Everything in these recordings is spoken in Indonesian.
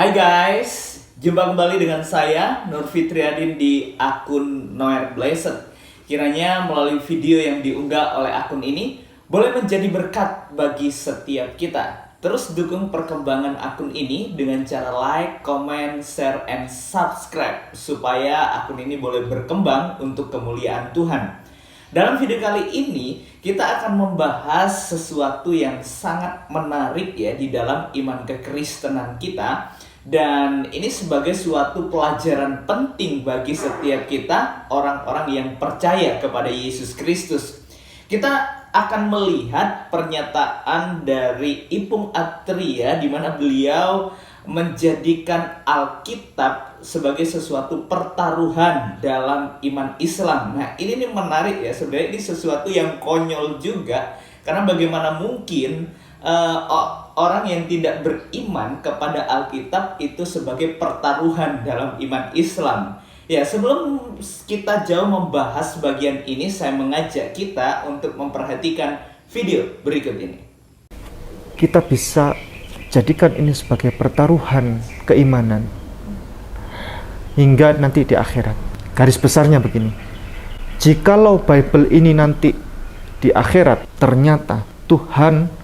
Hai guys, jumpa kembali dengan saya Nur Fitriadin di akun Noer Blessed. Kiranya melalui video yang diunggah oleh akun ini boleh menjadi berkat bagi setiap kita. Terus dukung perkembangan akun ini dengan cara like, comment, share, and subscribe supaya akun ini boleh berkembang untuk kemuliaan Tuhan. Dalam video kali ini kita akan membahas sesuatu yang sangat menarik ya di dalam iman kekristenan kita. Dan ini sebagai suatu pelajaran penting bagi setiap kita, orang-orang yang percaya kepada Yesus Kristus. Kita akan melihat pernyataan dari Ipung Atria di mana beliau menjadikan Alkitab sebagai sesuatu pertaruhan dalam iman Islam. Nah, ini nih menarik ya, sebenarnya ini sesuatu yang konyol juga, karena bagaimana mungkin orang yang tidak beriman kepada Alkitab itu sebagai pertaruhan dalam iman Islam. Ya, sebelum kita jauh membahas bagian ini, saya mengajak kita untuk memperhatikan video berikut ini. Kita bisa jadikan ini sebagai pertaruhan keimanan hingga nanti di akhirat. Garis besarnya begini, jikalau Bible ini nanti di akhirat ternyata Tuhan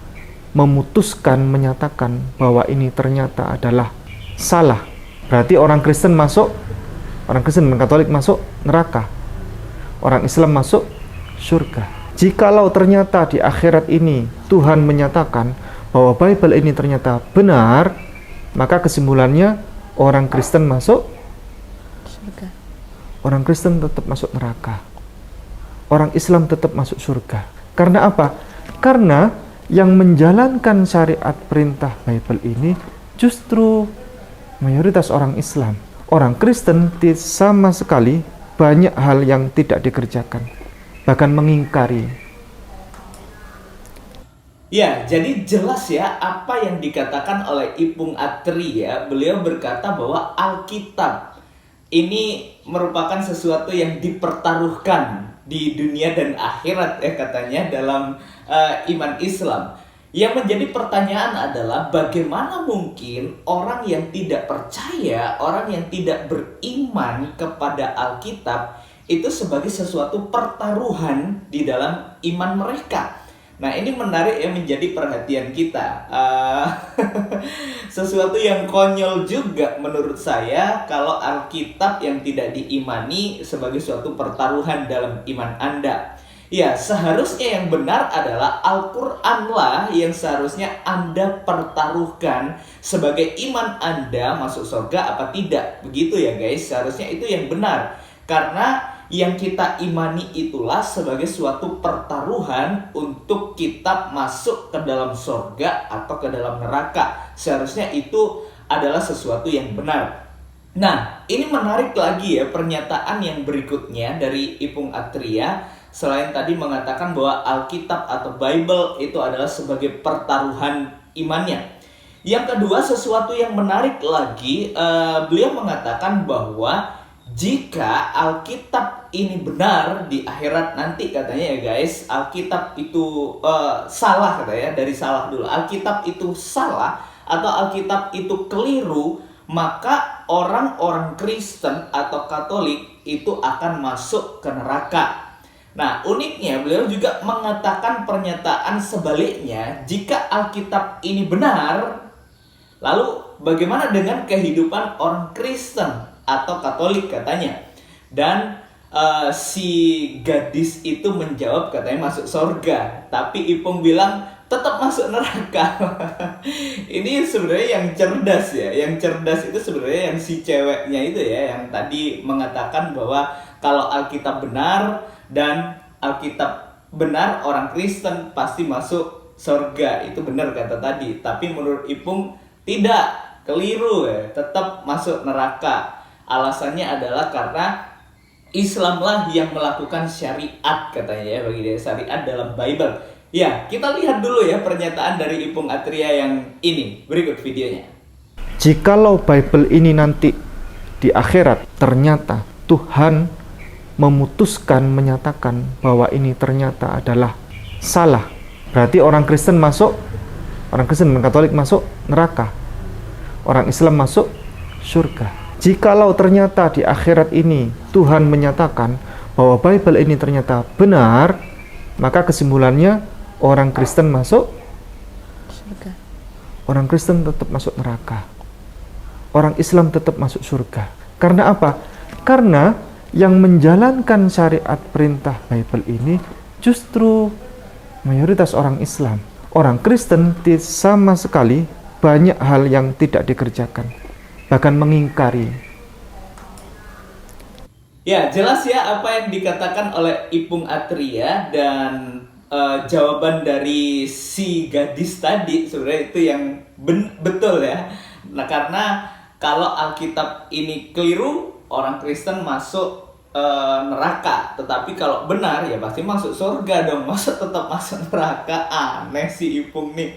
memutuskan menyatakan bahwa ini ternyata adalah salah, berarti orang Kristen dan Katolik masuk neraka, orang Islam masuk surga. Jikalau ternyata di akhirat ini Tuhan menyatakan bahwa Bible ini ternyata benar, maka kesimpulannya orang Kristen masuk surga. Orang Kristen tetap masuk neraka. Orang Islam tetap masuk surga. Karena apa? Karena yang menjalankan syariat perintah Bible ini justru mayoritas orang Islam. Orang Kristen sama sekali banyak hal yang tidak dikerjakan, bahkan mengingkari. Ya, jadi jelas ya apa yang dikatakan oleh Ipung Atria. Beliau berkata bahwa Alkitab ini merupakan sesuatu yang dipertaruhkan di dunia dan akhirat ya katanya dalam iman Islam. Yang menjadi pertanyaan adalah bagaimana mungkin orang yang tidak percaya, orang yang tidak beriman kepada Alkitab itu sebagai sesuatu pertaruhan di dalam iman mereka. Nah, ini menarik ya, menjadi perhatian kita. Sesuatu yang konyol juga menurut saya kalau Alkitab yang tidak diimani sebagai suatu pertaruhan dalam iman Anda. Ya, seharusnya yang benar adalah Al-Quranlah yang seharusnya Anda pertaruhkan sebagai iman Anda masuk surga apa tidak. Begitu ya guys, seharusnya itu yang benar. Karena yang kita imani itulah sebagai suatu pertaruhan untuk kita masuk ke dalam surga atau ke dalam neraka. Seharusnya itu adalah sesuatu yang benar. Nah, ini menarik lagi ya pernyataan yang berikutnya dari Ipung Atria. Selain tadi mengatakan bahwa Alkitab atau Bible itu adalah sebagai pertaruhan imannya. Yang kedua, sesuatu yang menarik lagi, beliau mengatakan bahwa jika Alkitab ini benar di akhirat nanti katanya ya guys, Alkitab itu salah katanya, dari salah dulu. Alkitab itu salah atau Alkitab itu keliru, maka orang-orang Kristen atau Katolik itu akan masuk ke neraka. Nah, uniknya beliau juga mengatakan pernyataan sebaliknya, jika Alkitab ini benar, lalu bagaimana dengan kehidupan orang Kristen atau Katolik katanya. Dan si gadis itu menjawab katanya masuk surga, tapi Ipung bilang tetap masuk neraka. Ini sebenarnya yang cerdas ya. Yang cerdas itu sebenarnya yang si ceweknya itu ya, yang tadi mengatakan bahwa kalau Alkitab benar dan Alkitab benar, orang Kristen pasti masuk surga. Itu benar kata tadi. Tapi menurut Ipung tidak, keliru ya, tetap masuk neraka. Alasannya adalah karena Islamlah yang melakukan syariat katanya ya, bagi dia syariat dalam Bible. Ya, kita lihat dulu ya pernyataan dari Ipung Atria yang ini. Berikut videonya. Jikalau Bible ini nanti di akhirat ternyata Tuhan memutuskan menyatakan bahwa ini ternyata adalah salah, berarti orang Kristen dan Katolik masuk neraka. orang Islam masuk surga. Jikalau ternyata di akhirat ini Tuhan menyatakan bahwa Bible ini ternyata benar, maka kesimpulannya orang Kristen masuk surga. Orang Kristen tetap masuk neraka. Orang Islam tetap masuk surga. Karena apa? Karena yang menjalankan syariat perintah Bible ini justru mayoritas orang Islam. Orang Kristen sama sekali banyak hal yang tidak dikerjakan, bahkan mengingkari. Ya, jelas ya apa yang dikatakan oleh Ipung Atria dan jawaban dari si gadis tadi sebenarnya itu yang betul ya. Nah, karena kalau Alkitab ini keliru, orang Kristen masuk neraka. Tetapi kalau benar ya pasti masuk surga dong. Masa tetap masuk neraka? Aneh si Ipung nih.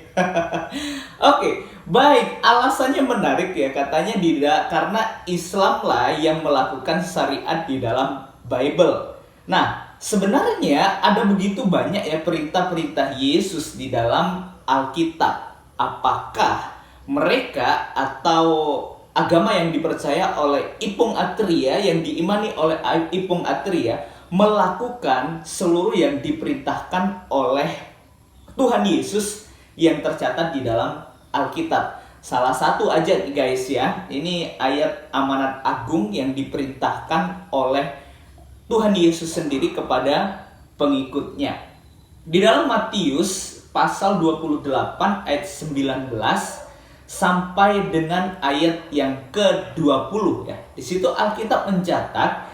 Oke, baik. Alasannya menarik ya. Katanya tidak karena Islamlah yang melakukan syariat di dalam Bible. Nah, sebenarnya ada begitu banyak ya perintah-perintah Yesus di dalam Alkitab. Apakah mereka atau agama yang dipercaya oleh Ipung Atria, yang diimani oleh Ipung Atria, melakukan seluruh yang diperintahkan oleh Tuhan Yesus yang tercatat di dalam Alkitab? Salah satu aja guys ya, ini ayat amanat agung yang diperintahkan oleh Tuhan Yesus sendiri kepada pengikutnya. Di dalam Matius pasal 28 ayat 19 sampai dengan ayat yang ke-20 ya. Di situ Alkitab mencatat,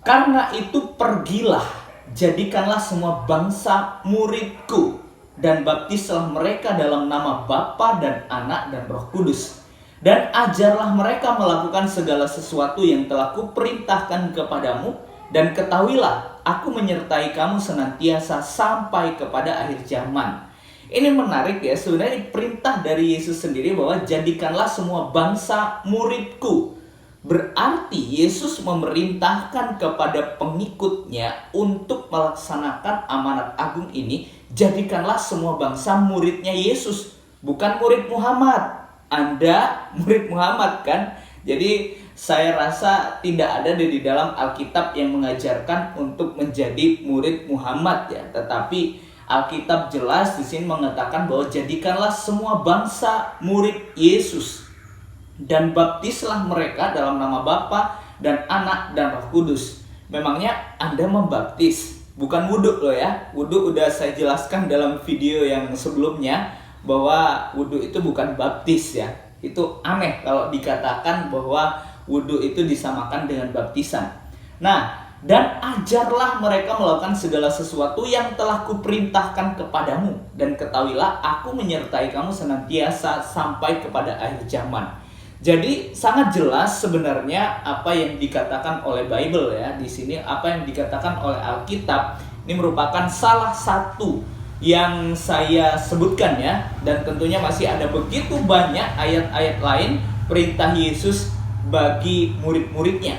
karena itu pergilah, jadikanlah semua bangsa muridku, dan baptislah mereka dalam nama Bapa dan Anak dan Roh Kudus. Dan ajarlah mereka melakukan segala sesuatu yang telah kuperintahkan kepadamu, dan ketahuilah, aku menyertai kamu senantiasa sampai kepada akhir zaman. Ini menarik ya, sebenarnya perintah dari Yesus sendiri bahwa jadikanlah semua bangsa muridku. Berarti Yesus memerintahkan kepada pengikutnya untuk melaksanakan amanat agung ini. Jadikanlah semua bangsa muridnya Yesus, bukan murid Muhammad. Anda murid Muhammad kan? Jadi saya rasa tidak ada di dalam Alkitab yang mengajarkan untuk menjadi murid Muhammad ya. Tetapi Alkitab jelas di sini mengatakan bahwa jadikanlah semua bangsa murid Yesus dan baptislah mereka dalam nama Bapa dan Anak dan Roh Kudus. Memangnya Anda membaptis, bukan wudhu loh ya. Wudhu udah saya jelaskan dalam video yang sebelumnya bahwa wudhu itu bukan baptis ya. Itu aneh kalau dikatakan bahwa wudhu itu disamakan dengan baptisan. Nah, dan ajarlah mereka melakukan segala sesuatu yang telah kuperintahkan kepadamu, dan ketahuilah aku menyertai kamu senantiasa sampai kepada akhir zaman. Jadi sangat jelas sebenarnya apa yang dikatakan oleh Bible ya. Di sini apa yang dikatakan oleh Alkitab ini merupakan salah satu yang saya sebutkan ya. Dan tentunya masih ada begitu banyak ayat-ayat lain perintah Yesus bagi murid-muridnya,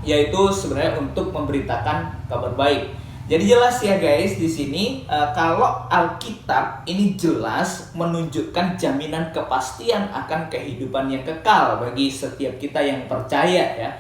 yaitu sebenarnya untuk memberitakan kabar baik. Jadi jelas ya guys di sini kalau Alkitab ini jelas menunjukkan jaminan kepastian akan kehidupan yang kekal bagi setiap kita yang percaya ya.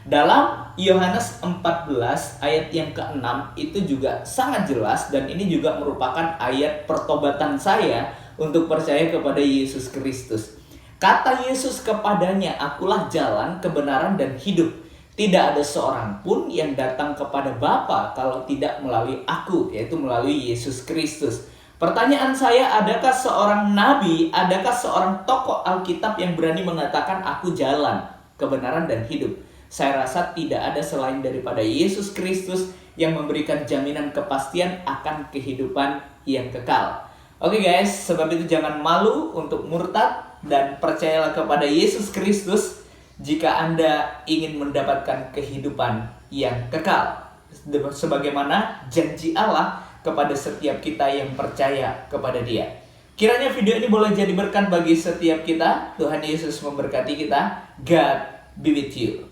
Dalam Yohanes 14 ayat yang ke-6 itu juga sangat jelas, dan ini juga merupakan ayat pertobatan saya untuk percaya kepada Yesus Kristus. Kata Yesus kepadanya, akulah jalan, kebenaran dan hidup. Tidak ada seorang pun yang datang kepada Bapa kalau tidak melalui aku, yaitu melalui Yesus Kristus. Pertanyaan saya, adakah seorang nabi, adakah seorang tokoh Alkitab yang berani mengatakan aku jalan, kebenaran dan hidup? Saya rasa tidak ada selain daripada Yesus Kristus yang memberikan jaminan kepastian akan kehidupan yang kekal. Oke guys, sebab itu jangan malu untuk murtad dan percayalah kepada Yesus Kristus jika Anda ingin mendapatkan kehidupan yang kekal, sebagaimana janji Allah kepada setiap kita yang percaya kepada Dia. Kiranya video ini boleh jadi berkat bagi setiap kita. Tuhan Yesus memberkati kita. God be with you.